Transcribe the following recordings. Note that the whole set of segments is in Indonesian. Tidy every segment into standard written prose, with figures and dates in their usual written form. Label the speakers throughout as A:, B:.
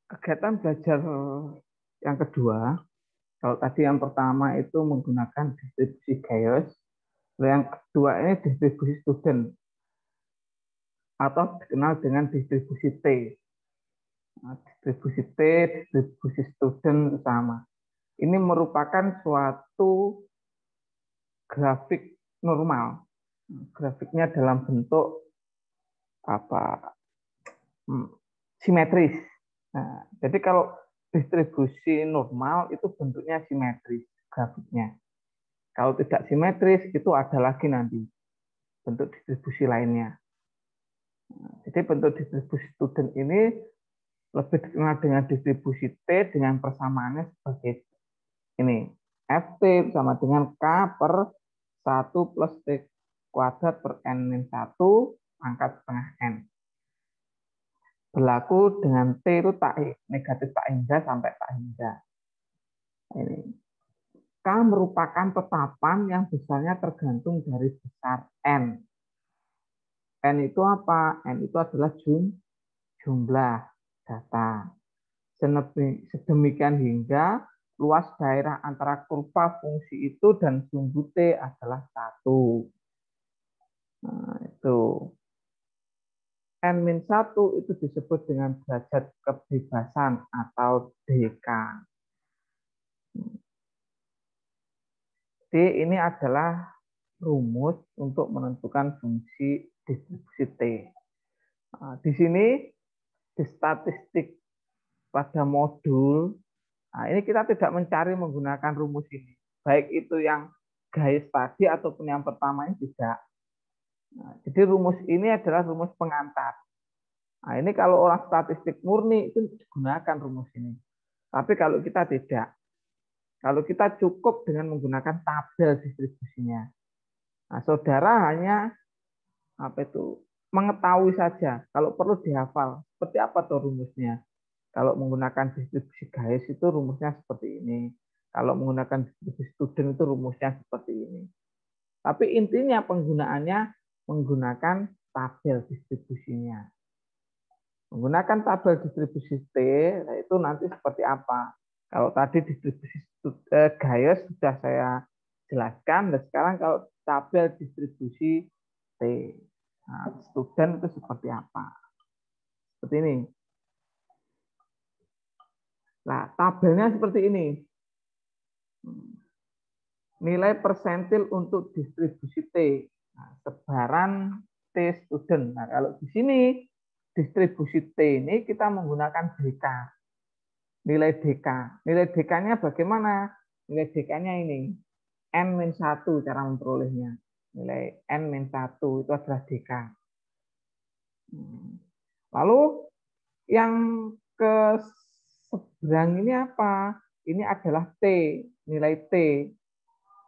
A: Kegiatan belajar yang kedua, kalau tadi yang pertama itu menggunakan distribusi Gauss, yang kedua ini distribusi student atau dikenal dengan distribusi T. Nah, distribusi T, distribusi student sama. Ini merupakan suatu grafik normal. Grafiknya dalam bentuk apa? Simetris. Nah, jadi kalau distribusi normal itu bentuknya simetris grafiknya. Kalau tidak simetris itu ada lagi nanti bentuk distribusi lainnya. Jadi bentuk distribusi student ini lebih dikenal dengan distribusi T dengan persamaannya sebagai ini. Ft sama dengan K per 1 plus T kuadrat per N-1 pangkat setengah N. Berlaku dengan T itu tak negatif tak hingga sampai tak hingga. Ini. K merupakan tetapan yang besarnya tergantung dari besar N. N itu apa? N itu adalah jumlah data. Sedemikian hingga luas daerah antara kurva fungsi itu dan sumbu T adalah 1. Nah, itu. N-1 itu disebut dengan derajat kebebasan atau DK. D ini adalah rumus untuk menentukan fungsi distribusi T. Nah, di sini di statistik pada modul, nah ini kita tidak mencari menggunakan rumus ini. Baik itu yang Gauss tadi ataupun yang pertama ini tidak. Nah, jadi rumus ini adalah rumus pengantar. Nah, ini kalau orang statistik murni itu digunakan rumus ini. Tapi kalau kita tidak, kalau kita cukup dengan menggunakan tabel distribusinya. Nah, saudara hanya apa itu mengetahui saja. Kalau perlu dihafal, seperti apa tuh rumusnya? Kalau menggunakan distribusi Gauss itu rumusnya seperti ini. Kalau menggunakan distribusi student itu rumusnya seperti ini. Tapi intinya penggunaannya menggunakan tabel distribusinya. Menggunakan tabel distribusi T, itu nanti seperti apa? Kalau tadi distribusi Gauss sudah saya jelaskan, dan sekarang kalau tabel distribusi T, nah, student itu seperti apa? Seperti ini. Nah, tabelnya seperti ini. Nilai persentil untuk distribusi T. Nah, sebaran T student. Nah, kalau di sini distribusi T ini kita menggunakan DK. Nilai DK. Nilai DK-nya bagaimana? Nilai DK-nya ini. N-1 cara memperolehnya. Nilai N-1 itu adalah DK. Lalu yang ke seberang ini apa? Ini adalah T, nilai T.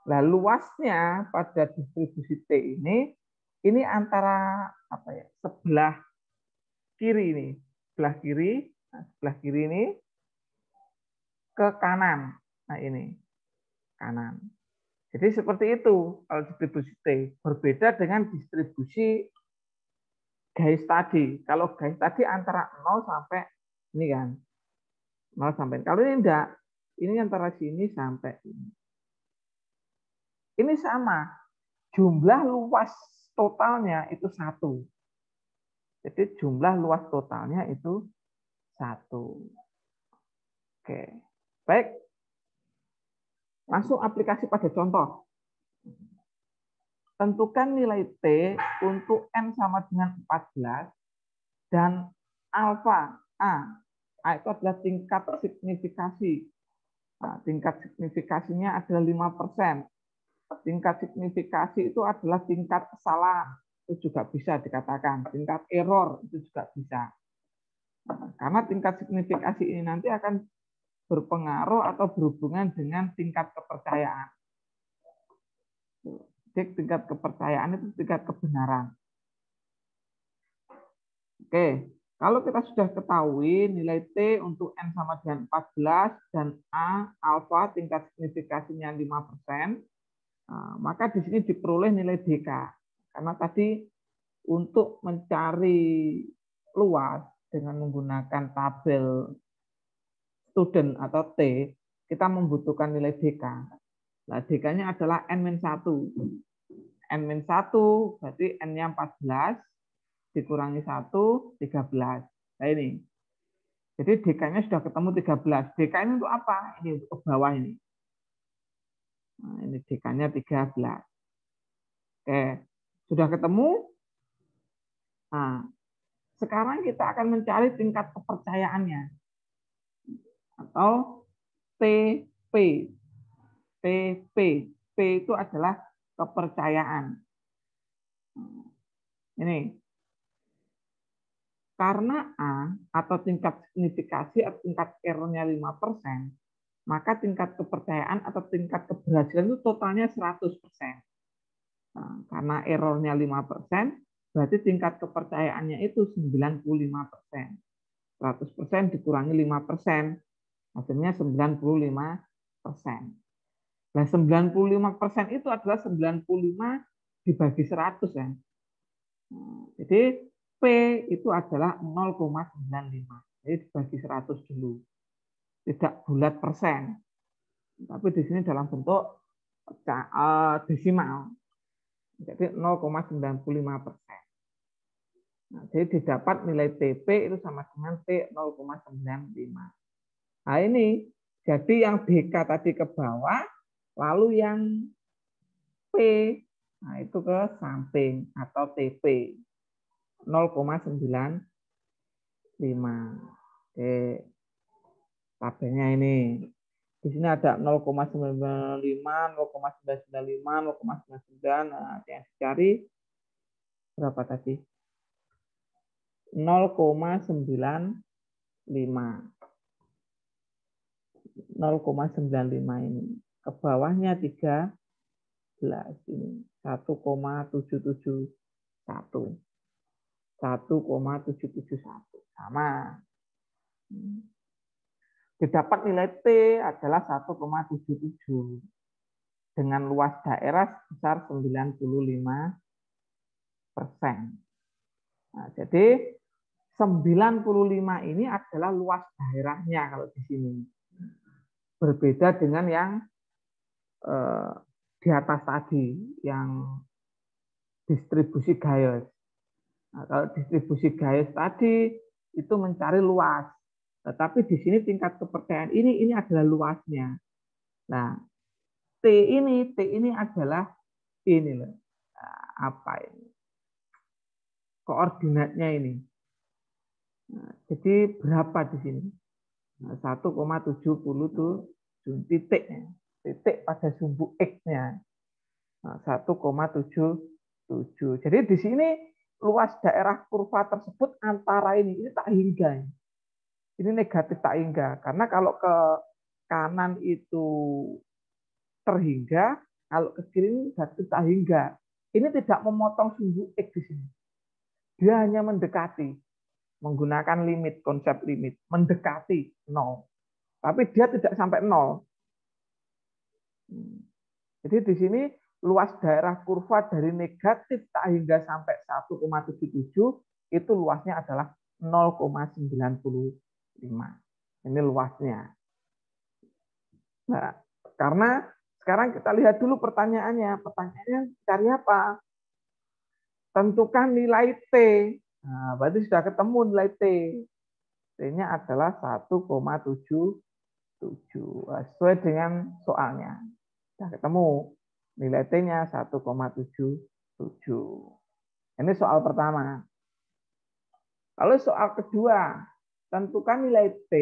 A: Nah, luasnya pada distribusi T ini antara apa ya? Sebelah kiri ini, sebelah kiri ini ke kanan. Nah, ini kanan. Jadi seperti itu kalau distribusi T. Berbeda dengan distribusi Gauss tadi. Kalau Gauss tadi antara 0 sampai ini kan. 0 sampai. Kalau ini enggak, ini antara sini sampai ini. Ini sama. Jumlah luas totalnya itu 1. Jadi jumlah luas totalnya itu 1. Oke. Baik. Langsung aplikasi pada contoh. Tentukan nilai T untuk N sama dengan 14 dan alfa A. A itu adalah tingkat signifikasi. Nah, tingkat signifikasinya adalah 5%. Tingkat signifikasi itu adalah tingkat kesalahan. Itu juga bisa dikatakan. Tingkat error itu juga bisa. Karena tingkat signifikasi ini nanti akan berpengaruh atau berhubungan dengan tingkat kepercayaan. Jadi tingkat kepercayaan itu tingkat kebenaran. Oke, kalau kita sudah ketahui nilai T untuk N sama dengan 14 dan A alfa tingkat signifikasinya 5%, maka di sini diperoleh nilai DK. Karena tadi untuk mencari luas dengan menggunakan tabel student atau T, kita membutuhkan nilai DK. Nah, DK-nya adalah N-1. N-1 berarti N-nya 14, dikurangi 1, 13. Nah ini. Jadi DK-nya sudah ketemu 13. DK ini untuk apa? Ini untuk ke bawah ini. Nah, ini DK-nya 13. Oke, sudah ketemu. Nah, sekarang kita akan mencari tingkat kepercayaannya. Atau TP. TP. P itu adalah kepercayaan. Ini. Karena A atau tingkat signifikasi atau tingkat error-nya 5%, maka tingkat kepercayaan atau tingkat keberhasilan itu totalnya 100%. Nah, karena error-nya 5%, berarti tingkat kepercayaannya itu 95%. 100% dikurangi 5%, hasilnya 95%. Nah, 95% itu adalah 95 dibagi 100 ya. Jadi P itu adalah 0,95. Jadi dibagi 100 dulu. Tidak bulat persen. Tapi di sini dalam bentuk desimal. Jadi 0,95%. Nah, jadi didapat nilai TP itu sama dengan T 0,95. Nah ini, jadi yang DK tadi ke bawah, lalu yang P, nah itu ke samping atau TP 0,95. Oke, tabelnya ini. Di sini ada 0,95, 0,995, 0,99. Nah, yang dicari berapa tadi? 0,95. 0,95 ini. Ke bawahnya 13 ini. 1,771. 1,771. Sama. Didapat nilai T adalah 1,77 dengan luas daerah sebesar 95%. Nah, jadi 95 ini adalah luas daerahnya kalau di sini. Berbeda dengan yang di atas tadi, yang distribusi Gauss. Nah, kalau distribusi Gauss tadi itu mencari luas. Tetapi di sini tingkat kepercayaan ini adalah luasnya. Nah, T ini adalah ini loh. Nah, apa ini? Koordinatnya ini. Nah, jadi berapa di sini? Nah, 1,77 titiknya. Titik pada sumbu X-nya. Nah, 1,77. Jadi di sini luas daerah kurva tersebut antara ini tak hingga. Ini negatif tak hingga. Karena kalau ke kanan itu terhingga, kalau ke kiri ini negatif tak hingga. Ini tidak memotong sumbu X di sini. Dia hanya mendekati. Menggunakan limit, konsep limit. Mendekati 0. Tapi dia tidak sampai 0. Jadi di sini luas daerah kurva dari negatif tak hingga sampai 1,77 itu luasnya adalah 0,95. Ini luasnya. Nah, karena sekarang kita lihat dulu pertanyaannya. Pertanyaannya cari apa? Tentukan nilai T. Nah, berarti sudah ketemu nilai T. T-nya adalah 1,77. Sesuai dengan soalnya. Sudah ketemu. Nilai T-nya 1,77. Ini soal pertama. Lalu soal kedua. Tentukan nilai T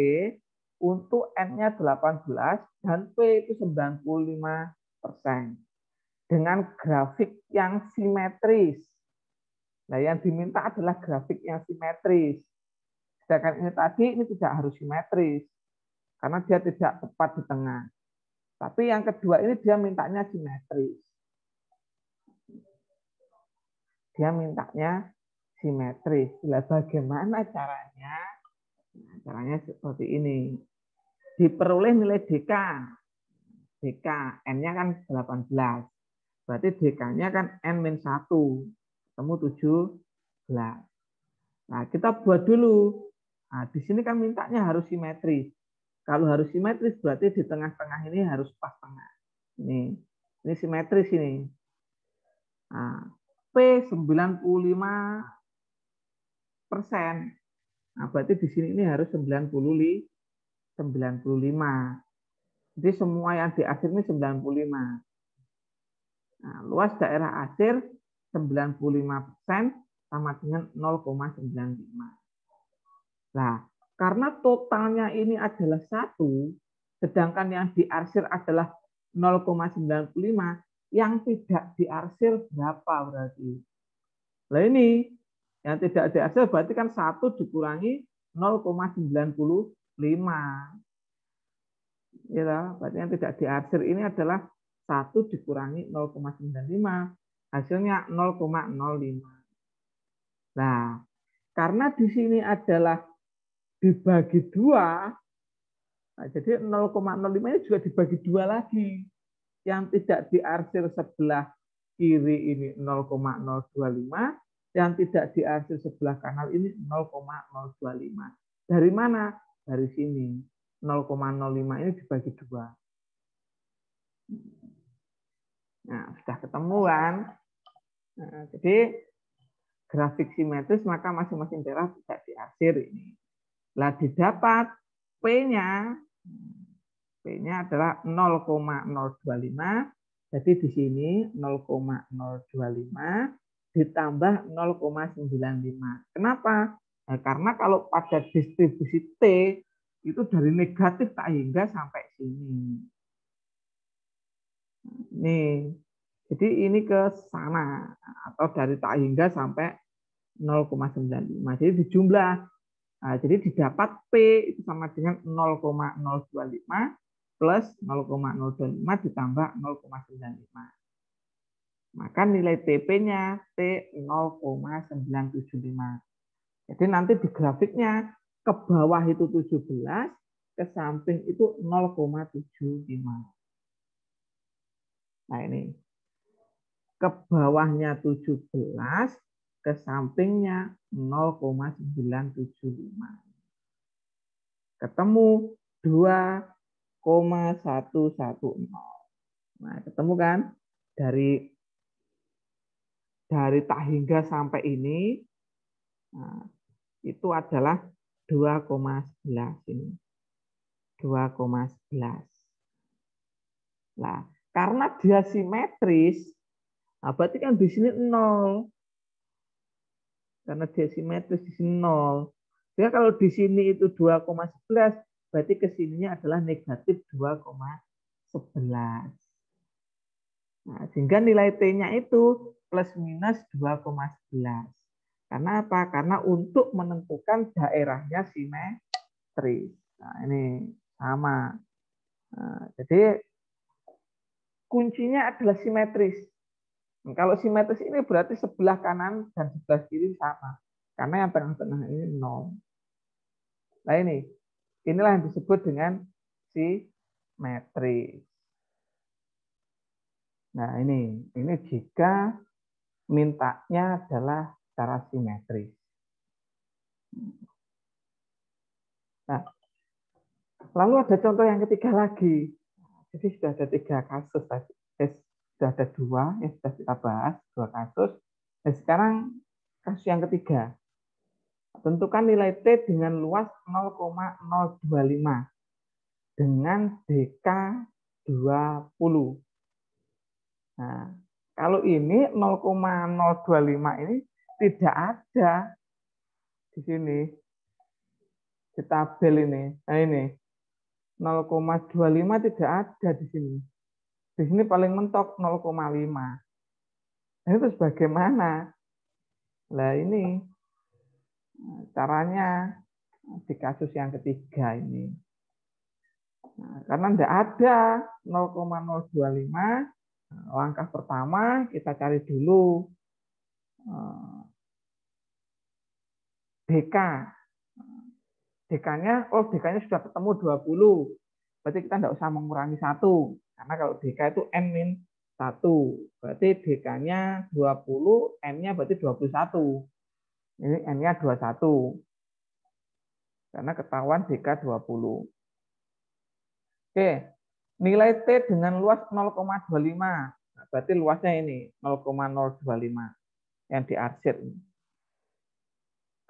A: untuk N-nya 18 dan P itu 95% dengan grafik yang simetris. Nah, yang diminta adalah grafik yang simetris. Sedangkan ini tadi ini tidak harus simetris karena dia tidak tepat di tengah. Tapi yang kedua ini dia mintanya simetris. Dia mintanya simetris. Bagaimana caranya? Nah, caranya seperti ini. Diperoleh nilai DK. DK, N-nya kan 18. Berarti DK-nya kan N-1. Ketemu 17. Nah, kita buat dulu. Nah, di sini kan mintanya harus simetris. Kalau harus simetris berarti di tengah-tengah ini harus pas tengah. Ini simetris ini. Nah, P 95%. Nah, berarti di sini ini harus 95. Jadi semua yang di akhir ini 95. Nah, luas daerah akhir 95% sama dengan 0,95. Nah, karena totalnya ini adalah 1, sedangkan yang diarsir adalah 0,95, yang tidak diarsir berapa berarti? Nah ini, yang tidak diarsir berarti kan 1 dikurangi 0,95. Ya, berarti yang tidak diarsir ini adalah 1 dikurangi 0,95, hasilnya 0,05. Nah, karena di sini adalah dibagi 2, nah, jadi 0,05 ini juga dibagi 2 lagi. Yang tidak diarsir sebelah kiri ini 0,025, yang tidak diarsir sebelah kanan ini 0,025. Dari mana? Dari sini. 0,05 ini dibagi 2. Nah, sudah ketemu kan? Nah, jadi grafik simetris maka masing-masing daerah tidak diarsir ini. Lah didapat P-nya adalah 0,025. Jadi di sini 0,025 ditambah 0,95. Kenapa? Nah, karena kalau pada distribusi T itu dari negatif tak hingga sampai sini. Nih, jadi ini ke sana atau dari tak hingga sampai 0,95. Jadi dijumlah. Nah, jadi didapat P itu sama dengan 0,025 plus 0,025 ditambah 0,95. Maka nilai TP-nya T 0,975. Jadi nanti di grafiknya ke bawah itu 17, ke samping itu 0,75. Nah ini. Ke bawahnya 17, ke sampingnya 0,975. Ketemu 2,110. Nah, ketemu kan? Dari tak hingga sampai ini, nah, itu adalah 2,11 ini. 2,11. Nah, karena dia simetris, nah berarti kan di sini 0. Karena dia simetris di sini 0. Jadi kalau di sini itu 2,11, berarti ke sininya adalah negatif 2,11. Nah, sehingga nilai T-nya itu plus minus 2,11. Karena apa? Karena untuk menentukan daerahnya simetris. Nah, ini sama. Nah, jadi kuncinya adalah simetris. Nah, kalau simetris ini berarti sebelah kanan dan sebelah kiri sama. Karena yang tengah-tengah ini 0. Nah inilah yang disebut dengan simetris. Nah ini jika mintanya adalah secara simetris. Nah, lalu ada contoh yang ketiga lagi. Jadi sudah ada 3 kasus tadi. Sudah ada 2 yang sudah kita bahas, 2 kasus. Dan sekarang kasus yang ketiga. Tentukan nilai T dengan luas 0,025 dengan DK 20. Nah, kalau ini 0,025 ini tidak ada di sini di tabel ini. Nah ini 0,25 tidak ada di sini. Di sini paling mentok 0,5. Nah, itu bagaimana? Nah ini caranya di kasus yang ketiga ini. Nah, karena tidak ada 0,025, langkah pertama kita cari dulu DK. DK-nya, DK-nya sudah ketemu 20. Berarti kita tidak usah mengurangi 1. Karena kalau DK itu N-1. Berarti DK-nya 20, N-nya berarti 21. Ini N-nya 21. Karena ketahuan DK 20. Oke, nilai T dengan luas 0,25. Nah, berarti luasnya ini 0,025 yang diarsir.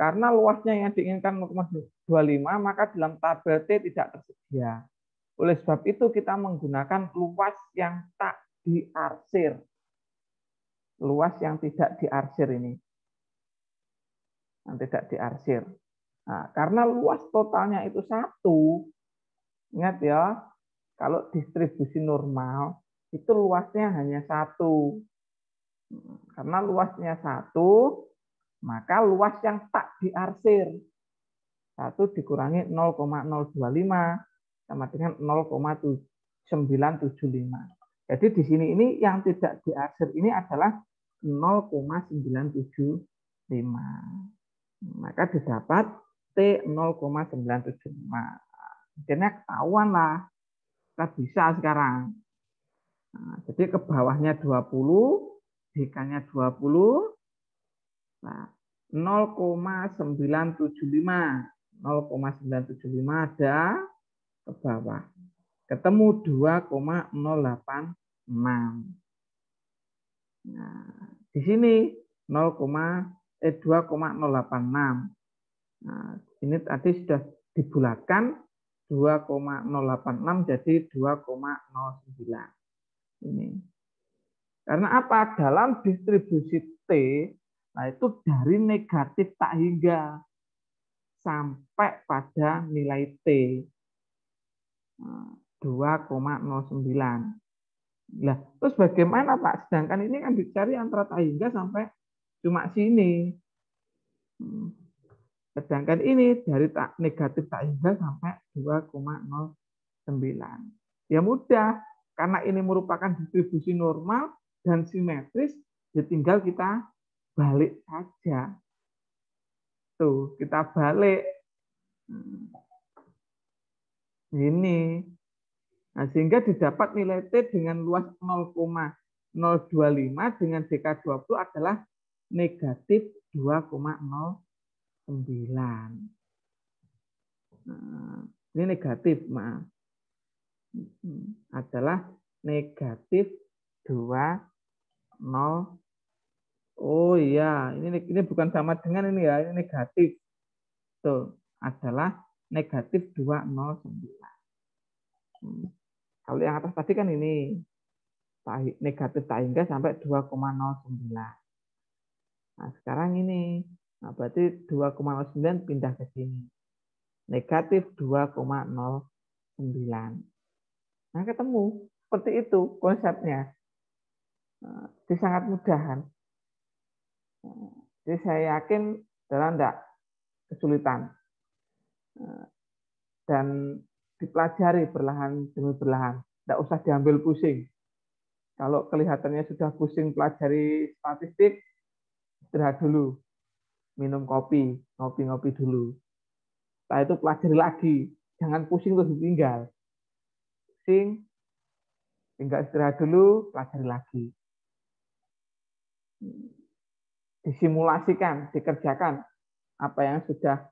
A: Karena luasnya yang diinginkan 0,25, maka dalam tabel T tidak tersedia. Oleh sebab itu kita menggunakan luas yang tak diarsir. Luas yang tidak diarsir ini. Yang tidak diarsir. Nah, karena luas totalnya itu 1, ingat ya, kalau distribusi normal, itu luasnya hanya 1. Karena luasnya 1, maka luas yang tak diarsir 1 dikurangi 0,025 sama dengan 0,975. Jadi di sini ini yang tidak diarsir ini adalah 0,975. Maka didapat T 0,975. Akhirnya ketahuan lah. Kita bisa sekarang. Nah, jadi ke bawahnya 20, D-nya 20. Nah, 0,975. 0,975 ada ke bawah. Ketemu 2,086. Nah, di sini 2,086. Nah, ini tadi sudah dibulatkan 2,086 jadi 2,09. Ini. Karena apa? Dalam distribusi T, nah itu dari negatif tak hingga sampai pada nilai T 2,09. Nah, terus bagaimana Pak? Sedangkan ini kan dicari antara tak hingga sampai cuma sini. Sedangkan ini dari negatif tak hingga sampai 2,09. Ya mudah, karena ini merupakan distribusi normal dan simetris, ya tinggal kita balik saja. Tuh, kita balik. Ini. Nah, sehingga didapat nilai T dengan luas 0,025 dengan DK20 adalah negatif 2,09. Nah, ini negatif, maaf. Adalah negatif 2,0. Oh iya, ini bukan sama dengan ini ya, ini negatif. Tuh, adalah negatif 209. Kalau yang atas tadi kan ini negatif tak hingga sampai 2,09. Nah, sekarang ini. Nah, berarti 2,09 pindah ke sini. Negatif 2,09. Nah, ketemu. Seperti itu konsepnya. Nah, jadi sangat mudah kan. Jadi saya yakin dalam tidak kesulitan. Dan dipelajari berlahan demi berlahan. Tidak usah diambil pusing. Kalau kelihatannya sudah pusing pelajari statistik, istirahat dulu. Minum kopi, ngopi-ngopi dulu. Setelah itu pelajari lagi. Jangan pusing terus ditinggal. Pusing, tinggal istirahat dulu, pelajari lagi. Disimulasikan, dikerjakan. Apa yang sudah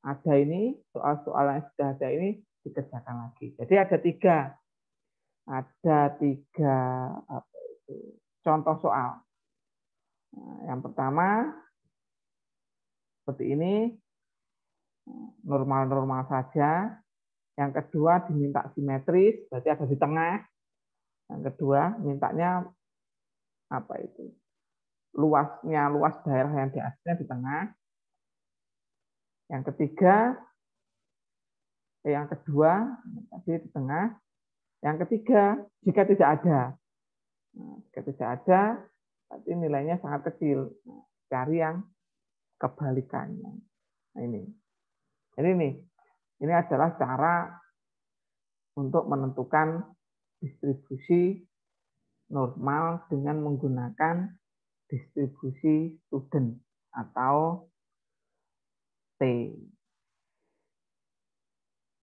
A: ada ini, soal-soal yang sudah ada ini, dikerjakan lagi. Jadi ada tiga contoh soal. Nah, yang pertama, seperti ini, normal-normal saja. Yang kedua diminta simetris, berarti ada di tengah. Yang kedua mintanya apa itu? Luas daerah yang diarsirnya di tengah. Yang kedua tadi di tengah. Yang ketiga jika tidak ada. Nah, jika tidak ada, berarti nilainya sangat kecil. Nah, cari yang kebalikannya. Nah, ini. Jadi ini adalah cara untuk menentukan distribusi normal dengan menggunakan distribusi student atau T.